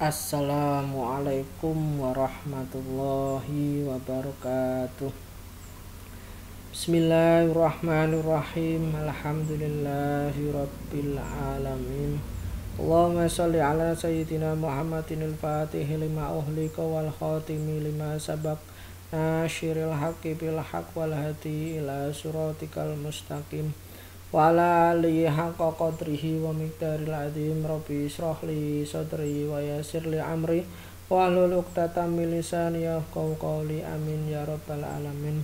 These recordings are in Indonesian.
Assalamualaikum warahmatullahi wabarakatuh. Bismillahirrahmanirrahim. Alhamdulillahirabbil alamin. Allahumma shalli ala sayyidina Muhammadin al-Fatihi lima uhlika wal khatimi lima sabaq nasyiril haqqi bil haqq wal hadi ila siratikal mustaqim. Wa ala alihi haqqa qadrihi wa miqdaril azim. Rabbi israh li sadri wa yassir li amri wahlul 'uqdatam min lisani yafqahu qawli. Amin ya rabbal alamin.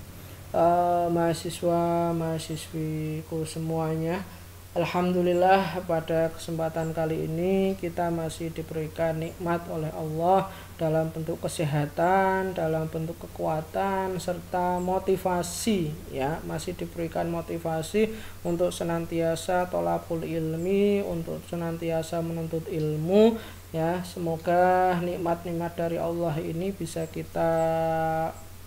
Mahasiswa-mahasiswiku semuanya, alhamdulillah pada kesempatan kali ini kita masih diberikan nikmat oleh Allah dalam bentuk kesehatan, dalam bentuk kekuatan serta motivasi, ya, masih diberikan motivasi untuk senantiasa thalabul ilmi, untuk senantiasa menuntut ilmu, ya. Semoga nikmat-nikmat dari Allah ini bisa kita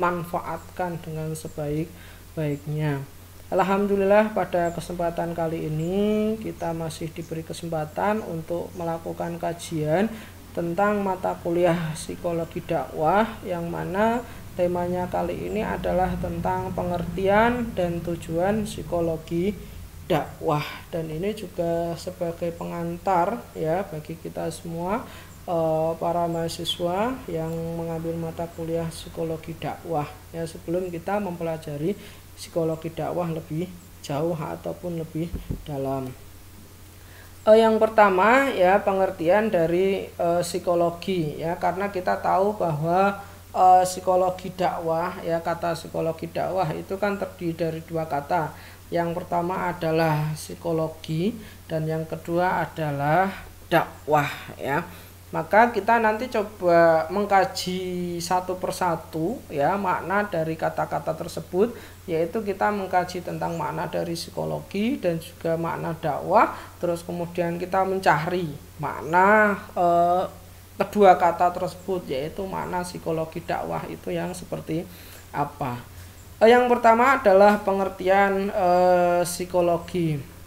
manfaatkan dengan sebaik-baiknya. Alhamdulillah pada kesempatan kali ini kita masih diberi kesempatan untuk melakukan kajian tentang mata kuliah psikologi dakwah, yang mana temanya kali ini adalah tentang pengertian dan tujuan psikologi dakwah, dan ini juga sebagai pengantar, ya, bagi kita semua para mahasiswa yang mengambil mata kuliah psikologi dakwah, ya, sebelum kita mempelajari psikologi dakwah lebih jauh ataupun lebih dalam. Yang pertama, ya, pengertian dari psikologi, ya, karena kita tahu bahwa psikologi dakwah, ya, kata psikologi dakwah itu kan terdiri dari dua kata. Yang pertama adalah psikologi dan yang kedua adalah dakwah, ya. Maka kita nanti coba mengkaji satu persatu, ya, makna dari kata-kata tersebut, yaitu kita mengkaji tentang makna dari psikologi dan juga makna dakwah. Terus kemudian kita mencari makna kedua kata tersebut, yaitu makna psikologi dakwah itu yang seperti apa. Yang pertama adalah pengertian psikologi.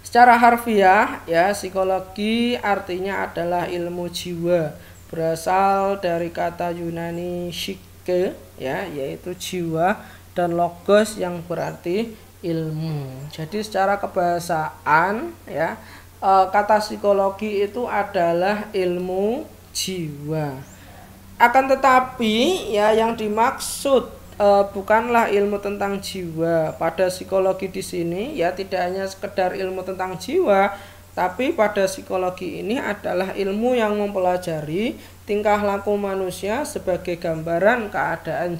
Secara harfiah, ya, psikologi artinya adalah ilmu jiwa, berasal dari kata Yunani psyche, ya, yaitu jiwa, dan logos yang berarti ilmu. Jadi secara kebahasaan, ya, kata psikologi itu adalah ilmu jiwa. Akan tetapi, ya, yang dimaksud bukanlah ilmu tentang jiwa. Pada psikologi di sini, ya, tidak hanya sekedar ilmu tentang jiwa, tapi pada psikologi ini adalah ilmu yang mempelajari tingkah laku manusia sebagai gambaran keadaan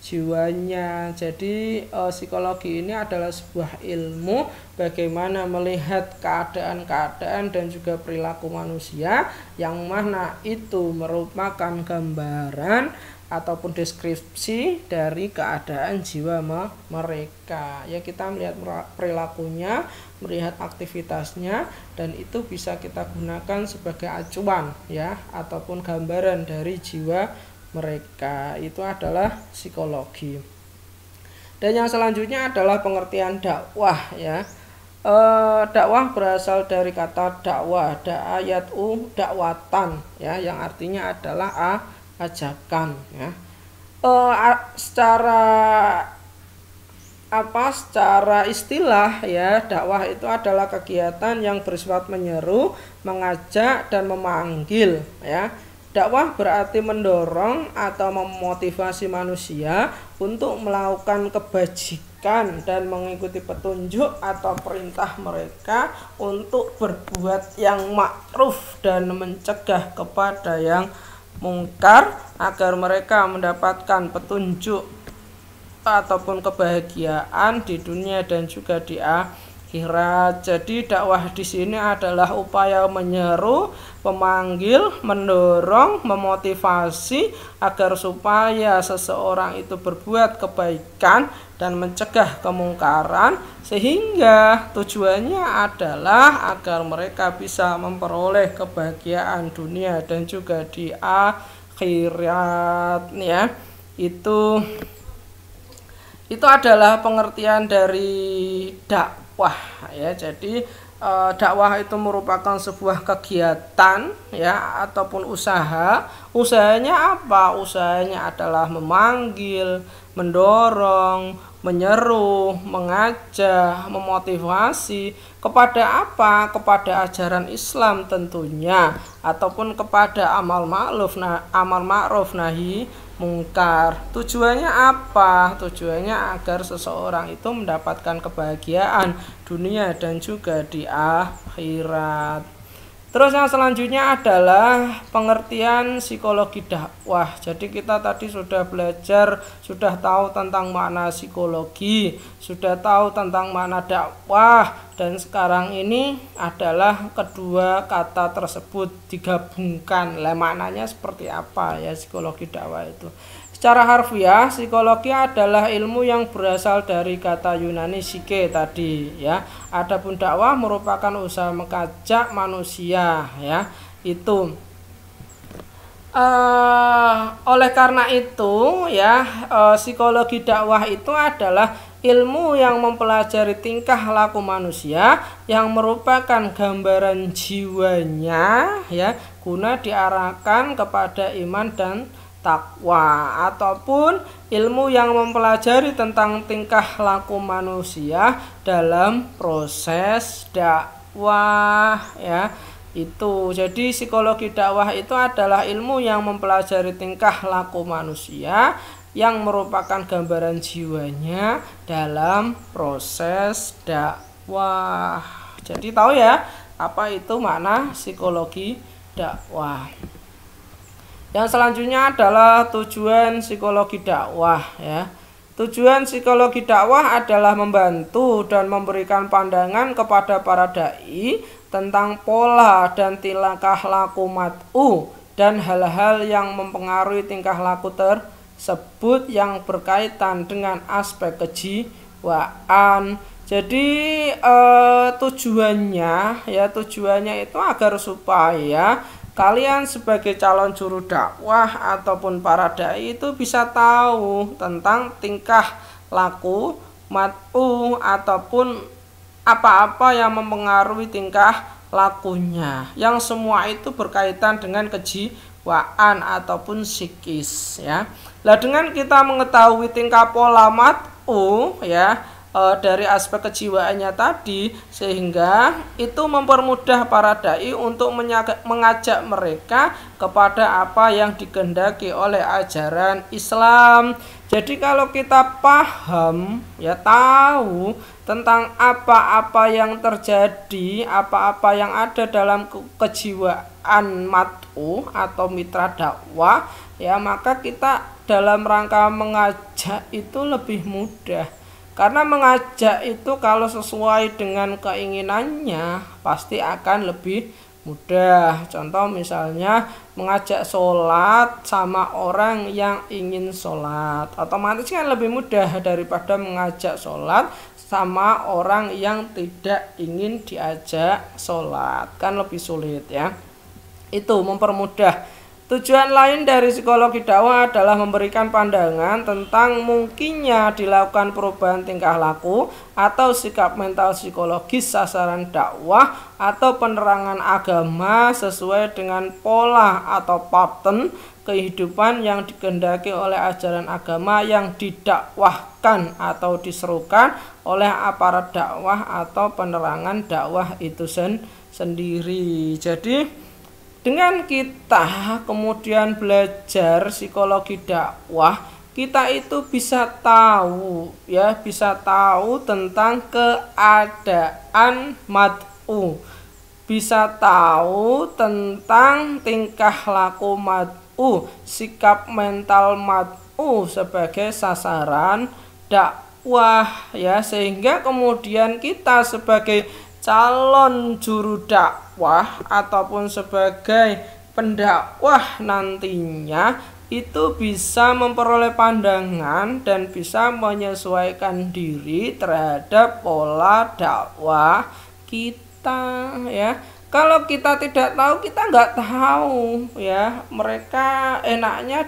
jiwanya. Jadi psikologi ini adalah sebuah ilmu bagaimana melihat keadaan-keadaan dan juga perilaku manusia, yang mana itu merupakan gambaran ataupun deskripsi dari keadaan jiwa mereka. Ya, kita melihat perilakunya, melihat aktivitasnya, dan itu bisa kita gunakan sebagai acuan, ya, ataupun gambaran dari jiwa mereka. Itu adalah psikologi. Dan yang selanjutnya adalah pengertian dakwah, ya. Dakwah berasal dari kata dakwah, dakwatan, ya, yang artinya adalah ajakan, ya. Secara istilah, ya, dakwah itu adalah kegiatan yang bersifat menyeru, mengajak, dan memanggil, ya. Dakwah berarti mendorong atau memotivasi manusia untuk melakukan kebajikan dan mengikuti petunjuk atau perintah mereka untuk berbuat yang ma'ruf dan mencegah kepada yang mungkar, agar mereka mendapatkan petunjuk ataupun kebahagiaan di dunia dan juga di akhirat. Jadi dakwah di sini adalah upaya menyeru, memanggil, mendorong, memotivasi agar supaya seseorang itu berbuat kebaikan dan mencegah kemungkaran, sehingga tujuannya adalah agar mereka bisa memperoleh kebahagiaan dunia dan juga di akhirat, ya. Itu adalah pengertian dari dakwah, ya. Jadi dakwah itu merupakan sebuah kegiatan ya ataupun usaha. Usahanya apa? Usahanya adalah memanggil, mendorong, menyeru, mengajak, memotivasi kepada apa? Kepada ajaran Islam tentunya, ataupun kepada amal ma'ruf nahi mungkar. Tujuannya apa? Tujuannya agar seseorang itu mendapatkan kebahagiaan dunia dan juga di akhirat. Terus yang selanjutnya adalah pengertian psikologi dakwah. Jadi kita tadi sudah belajar, sudah tahu tentang makna psikologi, sudah tahu tentang makna dakwah, dan sekarang ini adalah kedua kata tersebut digabungkan. Lah maknanya seperti apa ya psikologi dakwah itu? Secara harfiah, psikologi adalah ilmu yang berasal dari kata Yunani psyche tadi ya. Adapun dakwah merupakan usaha mengajak manusia ya. Itu oleh karena itu ya, psikologi dakwah itu adalah ilmu yang mempelajari tingkah laku manusia yang merupakan gambaran jiwanya ya, guna diarahkan kepada iman dan takwa, ataupun ilmu yang mempelajari tentang tingkah laku manusia dalam proses dakwah ya. Itu jadi psikologi dakwah itu adalah ilmu yang mempelajari tingkah laku manusia yang merupakan gambaran jiwanya dalam proses dakwah. Jadi tahu ya apa itu makna psikologi dakwah. Yang selanjutnya adalah tujuan psikologi dakwah ya. Tujuan psikologi dakwah adalah membantu dan memberikan pandangan kepada para dai tentang pola dan tingkah laku mad'u dan hal-hal yang mempengaruhi tingkah laku tersebut yang berkaitan dengan aspek kejiwaan. Jadi tujuannya itu agar supaya kalian sebagai calon juru dakwah ataupun para dai itu bisa tahu tentang tingkah laku mad'u ataupun apa-apa yang mempengaruhi tingkah lakunya, yang semua itu berkaitan dengan kejiwaan ataupun psikis ya. Lah dengan kita mengetahui tingkah pola mad'u ya, dari aspek kejiwaannya tadi, sehingga itu mempermudah para dai untuk mengajak mereka kepada apa yang dikehendaki oleh ajaran Islam. Jadi kalau kita paham ya, tahu tentang apa-apa yang terjadi, apa-apa yang ada dalam kejiwaan mad'u atau mitra dakwah ya, maka kita dalam rangka mengajak itu lebih mudah. Karena mengajak itu kalau sesuai dengan keinginannya pasti akan lebih mudah. Contoh misalnya mengajak sholat sama orang yang ingin sholat, otomatis kan lebih mudah daripada mengajak sholat sama orang yang tidak ingin diajak sholat, kan lebih sulit ya. Itu mempermudah. Tujuan lain dari psikologi dakwah adalah memberikan pandangan tentang mungkinnya dilakukan perubahan tingkah laku atau sikap mental psikologis sasaran dakwah atau penerangan agama sesuai dengan pola atau pattern kehidupan yang dikehendaki oleh ajaran agama yang didakwahkan atau diserukan oleh aparat dakwah atau penerangan dakwah itu sendiri. Jadi dengan kita kemudian belajar psikologi dakwah, kita itu bisa tahu ya, bisa tahu tentang keadaan mad'u, bisa tahu tentang tingkah laku mad'u, sikap mental mad'u sebagai sasaran dakwah ya, sehingga kemudian kita sebagai calon juru dakwah ataupun sebagai pendakwah nantinya itu bisa memperoleh pandangan dan bisa menyesuaikan diri terhadap pola dakwah kita ya. Kalau kita tidak tahu, kita nggak tahu ya mereka enaknya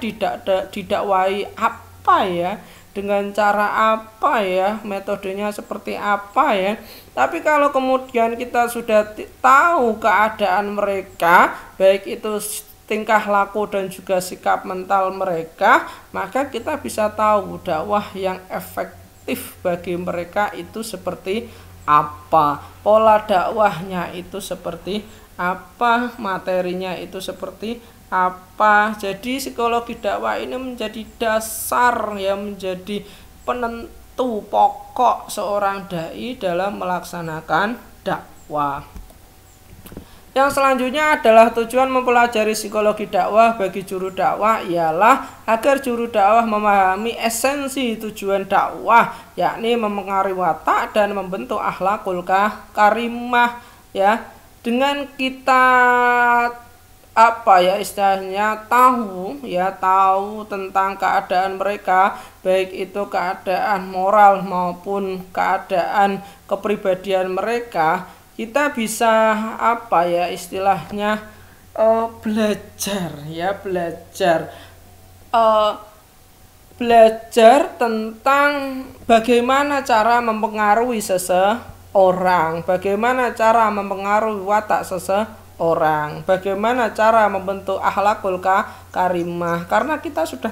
didakwai apa ya. dengan cara apa ya, metodenya seperti apa ya. Tapi kalau kemudian kita sudah tahu keadaan mereka, baik itu tingkah laku dan juga sikap mental mereka, maka kita bisa tahu dakwah yang efektif bagi mereka itu seperti apa, pola dakwahnya itu seperti apa, materinya itu seperti apa. Jadi psikologi dakwah ini menjadi dasar ya, menjadi penentu pokok seorang dai dalam melaksanakan dakwah. Yang selanjutnya adalah tujuan mempelajari psikologi dakwah bagi juru dakwah ialah agar juru dakwah memahami esensi tujuan dakwah, yakni mempengaruhi watak dan membentuk akhlakul karimah ya. Dengan kita istilahnya tahu tentang keadaan mereka, baik itu keadaan moral maupun keadaan kepribadian mereka, kita bisa istilahnya belajar tentang bagaimana cara mempengaruhi seseorang, bagaimana cara mempengaruhi watak seseorang, bagaimana cara membentuk akhlakul karimah. Karena kita sudah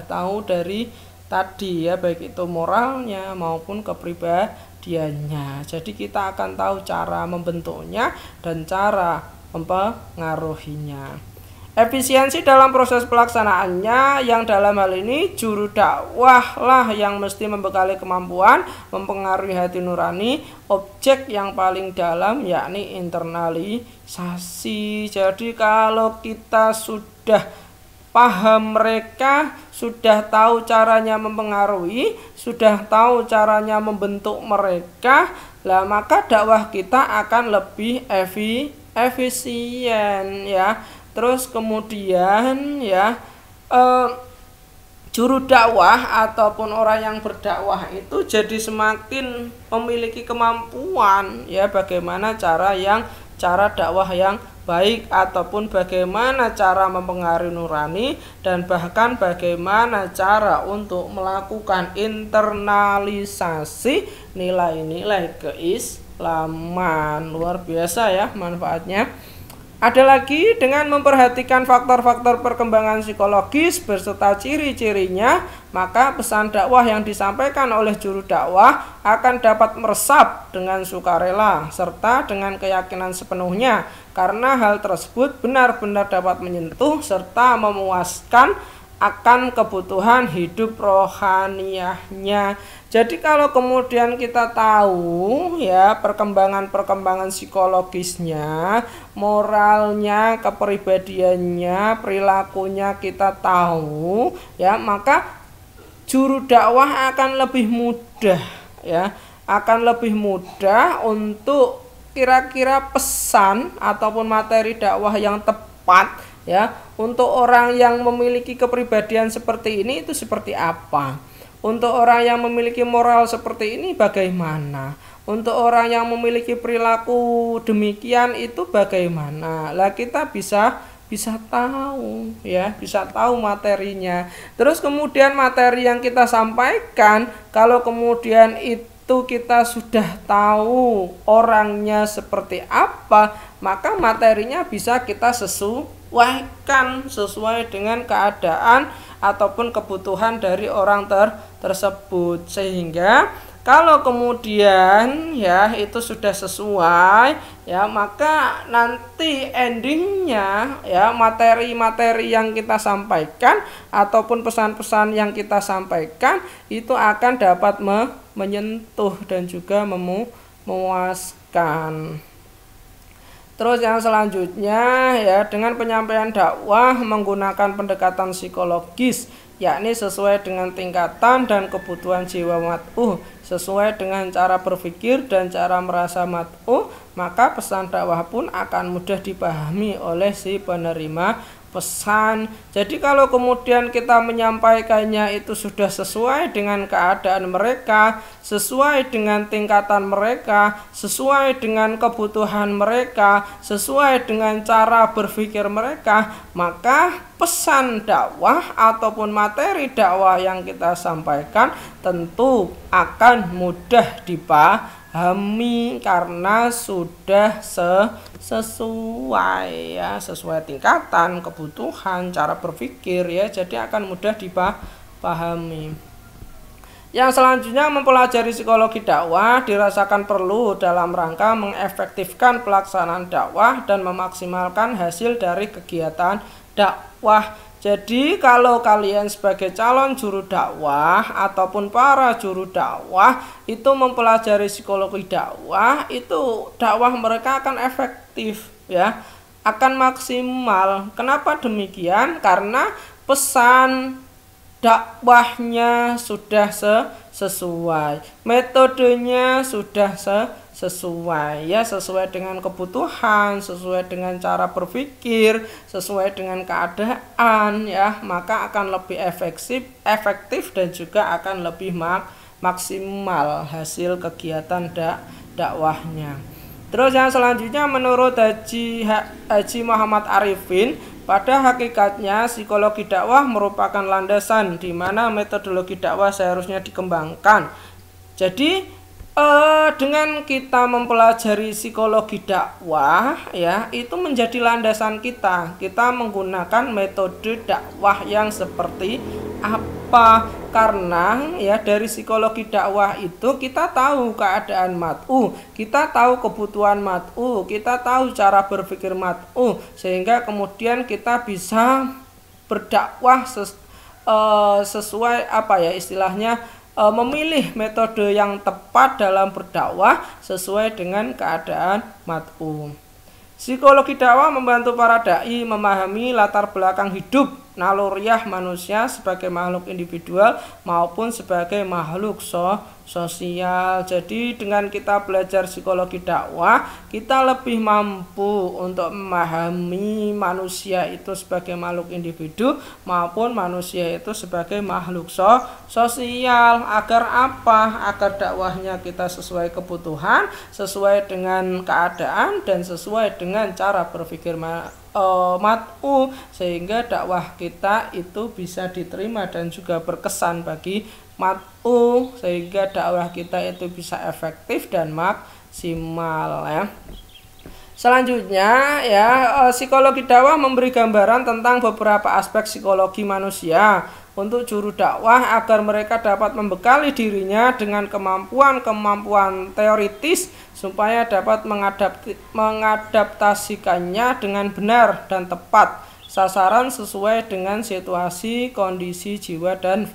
tahu dari tadi ya, baik itu moralnya maupun kepribadiannya. Jadi kita akan tahu cara membentuknya dan cara mempengaruhinya. Efisiensi dalam proses pelaksanaannya, yang dalam hal ini juru dakwah lah yang mesti membekali kemampuan mempengaruhi hati nurani objek yang paling dalam, yakni internalisasi. Jadi kalau kita sudah paham mereka, sudah tahu caranya mempengaruhi, sudah tahu caranya membentuk mereka, lah maka dakwah kita akan lebih efisien ya. Terus kemudian juru dakwah ataupun orang yang berdakwah itu jadi semakin memiliki kemampuan ya, bagaimana cara dakwah yang baik, ataupun bagaimana cara mempengaruhi nurani, dan bahkan bagaimana cara untuk melakukan internalisasi nilai-nilai keislaman. Luar biasa ya manfaatnya. Ada lagi, dengan memperhatikan faktor-faktor perkembangan psikologis beserta ciri-cirinya, maka pesan dakwah yang disampaikan oleh juru dakwah akan dapat meresap dengan sukarela serta dengan keyakinan sepenuhnya, karena hal tersebut benar-benar dapat menyentuh serta memuaskan akan kebutuhan hidup rohaniahnya. Jadi kalau kemudian kita tahu ya perkembangan psikologisnya, moralnya, kepribadiannya, perilakunya kita tahu ya, maka juru dakwah akan lebih mudah untuk kira-kira pesan ataupun materi dakwah yang tepat ya untuk orang yang memiliki kepribadian seperti ini itu seperti apa. Untuk orang yang memiliki moral seperti ini bagaimana? Untuk orang yang memiliki perilaku demikian itu bagaimana? Lah kita bisa tahu ya, bisa tahu materinya. Terus kemudian materi yang kita sampaikan, kalau kemudian itu kita sudah tahu orangnya seperti apa, maka materinya bisa kita sesuaikan sesuai dengan keadaan ataupun kebutuhan dari orang tersebut, sehingga kalau kemudian ya itu sudah sesuai ya, maka nanti endingnya ya materi-materi yang kita sampaikan ataupun pesan-pesan yang kita sampaikan itu akan dapat menyentuh dan juga memuaskan. Terus yang selanjutnya ya, dengan penyampaian dakwah menggunakan pendekatan psikologis, yakni sesuai dengan tingkatan dan kebutuhan jiwa mat'uh, sesuai dengan cara berpikir dan cara merasa mat'uh, maka pesan dakwah pun akan mudah dipahami oleh si penerima pesan. Jadi kalau kemudian kita menyampaikannya itu sudah sesuai dengan keadaan mereka, sesuai dengan tingkatan mereka, sesuai dengan kebutuhan mereka, sesuai dengan cara berpikir mereka, maka pesan dakwah ataupun materi dakwah yang kita sampaikan tentu akan mudah dipahami karena sudah sesuai ya, sesuai tingkatan, kebutuhan, cara berpikir ya, jadi akan mudah dipahami. Yang selanjutnya, mempelajari psikologi dakwah dirasakan perlu dalam rangka mengefektifkan pelaksanaan dakwah dan memaksimalkan hasil dari kegiatan dakwah. Jadi kalau kalian sebagai calon juru dakwah ataupun para juru dakwah itu mempelajari psikologi dakwah, itu dakwah mereka akan efektif ya, akan maksimal. Kenapa demikian? Karena pesan dakwahnya sudah sesuai, metodenya sudah sesuai ya, sesuai dengan kebutuhan, sesuai dengan cara berpikir, sesuai dengan keadaan ya, maka akan lebih efektif dan juga akan lebih maksimal hasil kegiatan dakwahnya. Terus yang selanjutnya, menurut Haji Muhammad Arifin, pada hakikatnya psikologi dakwah merupakan landasan di mana metodologi dakwah seharusnya dikembangkan. Jadi dengan kita mempelajari psikologi dakwah ya, itu menjadi landasan kita menggunakan metode dakwah yang seperti apa. Karena ya, dari psikologi dakwah itu kita tahu keadaan mat'u, kita tahu kebutuhan mat'u, kita tahu cara berpikir mat'u, sehingga kemudian kita bisa berdakwah sesuai apa ya istilahnya, memilih metode yang tepat dalam berdakwah sesuai dengan keadaan mat'u. Psikologi dakwah membantu para dai memahami latar belakang hidup naluriah manusia sebagai makhluk individual maupun sebagai makhluk sosial. Jadi dengan kita belajar psikologi dakwah, kita lebih mampu untuk memahami manusia itu sebagai makhluk individu maupun manusia itu sebagai makhluk sosial. Agar apa? Agar dakwahnya kita sesuai kebutuhan, sesuai dengan keadaan, dan sesuai dengan cara berpikir mat'u, sehingga dakwah kita itu bisa diterima dan juga berkesan bagi mat'u, sehingga dakwah kita itu bisa efektif dan maksimal ya. Selanjutnya ya, psikologi dakwah memberi gambaran tentang beberapa aspek psikologi manusia untuk juru dakwah agar mereka dapat membekali dirinya dengan kemampuan teoritis supaya dapat mengadaptasikannya dengan benar dan tepat sasaran sesuai dengan situasi, kondisi jiwa dan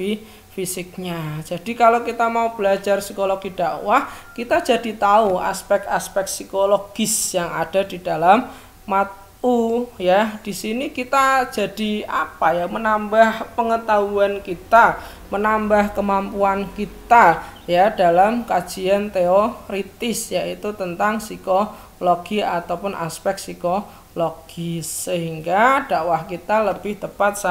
fisiknya. Jadi kalau kita mau belajar psikologi dakwah, kita jadi tahu aspek-aspek psikologis yang ada di dalam mat'u ya. Di sini kita jadi apa ya, menambah pengetahuan kita, menambah kemampuan kita ya dalam kajian teoritis, yaitu tentang psikologi ataupun aspek psikologis, sehingga dakwah kita lebih tepat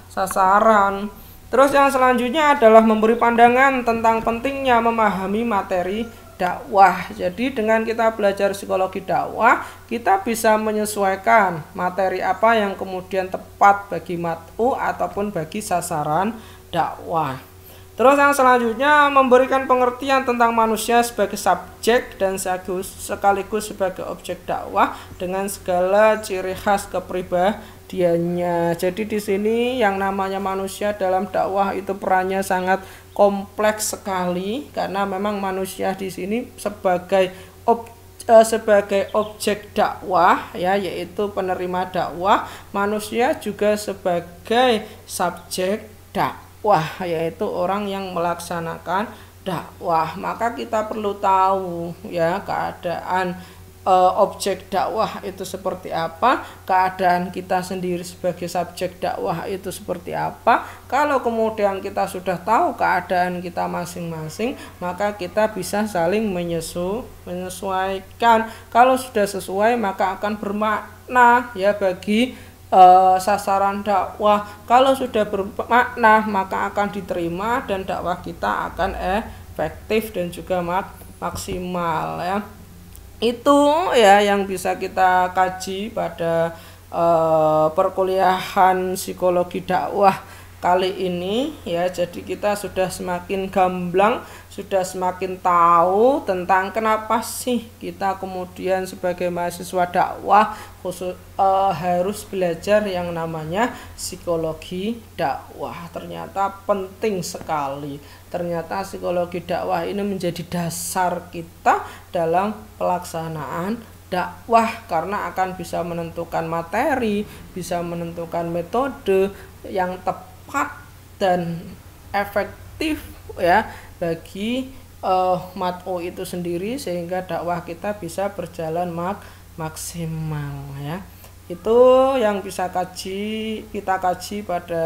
sasaran. Terus yang selanjutnya adalah memberi pandangan tentang pentingnya memahami materi dakwah. Jadi dengan kita belajar psikologi dakwah, kita bisa menyesuaikan materi apa yang kemudian tepat bagi mat'u ataupun bagi sasaran dakwah. Terus yang selanjutnya, memberikan pengertian tentang manusia sebagai subjek dan sekaligus sebagai objek dakwah dengan segala ciri khas kepribadiannya. Jadi di sini yang namanya manusia dalam dakwah itu perannya sangat kompleks sekali, karena memang manusia di sini sebagai objek dakwah ya, yaitu penerima dakwah, manusia juga sebagai subjek dakwah, yaitu orang yang melaksanakan dakwah. Maka kita perlu tahu ya keadaan objek dakwah itu seperti apa, keadaan kita sendiri sebagai subjek dakwah itu seperti apa. Kalau kemudian kita sudah tahu keadaan kita masing-masing, maka kita bisa saling menyesuaikan. Kalau sudah sesuai, maka akan bermakna ya bagi sasaran dakwah. Kalau sudah bermakna maka akan diterima dan dakwah kita akan efektif dan juga maksimal ya. Itu ya yang bisa kita kaji pada perkuliahan psikologi dakwah kali ini ya. Jadi kita sudah semakin gamblang, sudah semakin tahu tentang kenapa sih kita kemudian sebagai mahasiswa dakwah harus belajar yang namanya psikologi dakwah. Ternyata penting sekali. Ternyata psikologi dakwah ini menjadi dasar kita dalam pelaksanaan dakwah, karena akan bisa menentukan materi, bisa menentukan metode yang tepat dan efektif ya bagi mat'u itu sendiri, sehingga dakwah kita bisa berjalan maksimal ya. Itu yang bisa kita kaji pada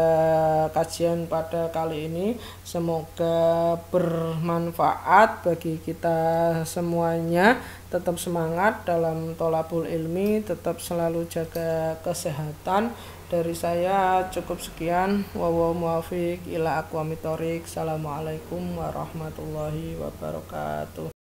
kajian pada kali ini. Semoga bermanfaat bagi kita semuanya. Tetap semangat dalam tholabul ilmi, tetap selalu jaga kesehatan. Dari saya cukup sekian. Wallahu muwaffiq ila aqwamit thoriq. Assalamualaikum warahmatullahi wabarakatuh.